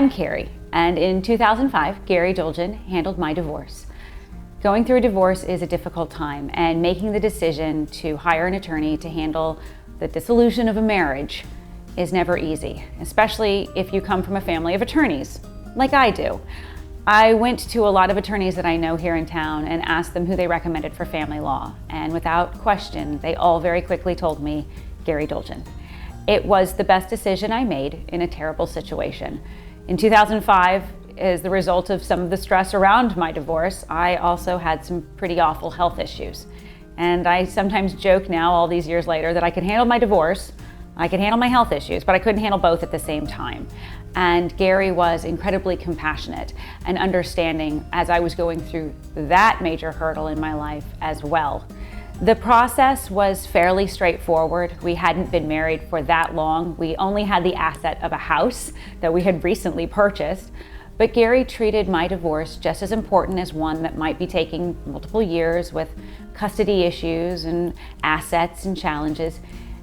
I'm Kari, and in 2005, Gary Dolgin handled my divorce. Going through a divorce is a difficult time, and making the decision to hire an attorney to handle the dissolution of a marriage is never easy, especially if you come from a family of attorneys, like I do. I went to a lot of attorneys that I know here in town and asked them who they recommended for family law, and without question, they all very quickly told me Gary Dolgin. It was the best decision I made in a terrible situation. In 2005, as the result of some of the stress around my divorce, I also had some pretty awful health issues. And I sometimes joke now, all these years later, that I could handle my divorce, I could handle my health issues, but I couldn't handle both at the same time. And Gary was incredibly compassionate and understanding as I was going through that major hurdle in my life as well. The process was fairly straightforward. We hadn't been married for that long. We only had the asset of a house that we had recently purchased. But Gary treated my divorce just as important as one that might be taking multiple years with custody issues and assets and challenges.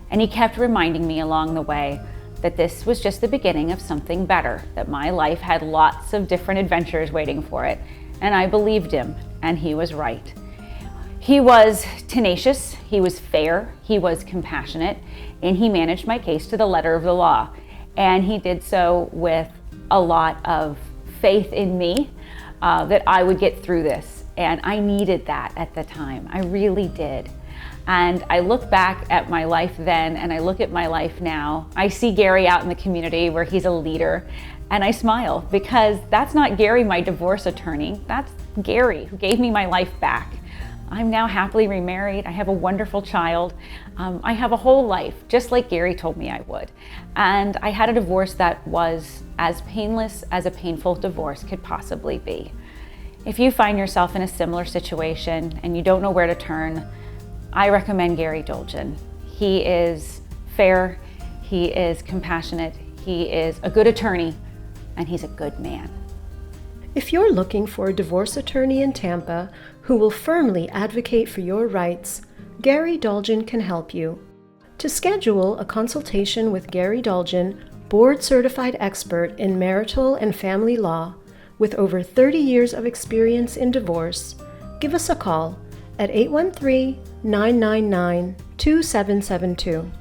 And he kept reminding me along the way that this was just the beginning of something better, that my life had lots of different adventures waiting for it. And I believed him, and he was right. He was tenacious, he was fair, he was compassionate, and he managed my case to the letter of the law. And he did so with a lot of faith in me that I would get through this. And I needed that at the time, I really did. And I look back at my life then and I look at my life now. I see Gary out in the community where he's a leader, and I smile because that's not Gary, my divorce attorney. That's Gary who gave me my life back. I'm now happily remarried. I have a wonderful child. I have a whole life, just like Gary told me I would. And I had a divorce that was as painless as a painful divorce could possibly be. If you find yourself in a similar situation and you don't know where to turn, I recommend Gary Dolgin. He is fair, he is compassionate, he is a good attorney, and he's a good man. If you're looking for a divorce attorney in Tampa who will firmly advocate for your rights, Gary Dolgin can help you. To schedule a consultation with Gary Dolgin, board-certified expert in marital and family law with over 30 years of experience in divorce, give us a call at 813-999-2772.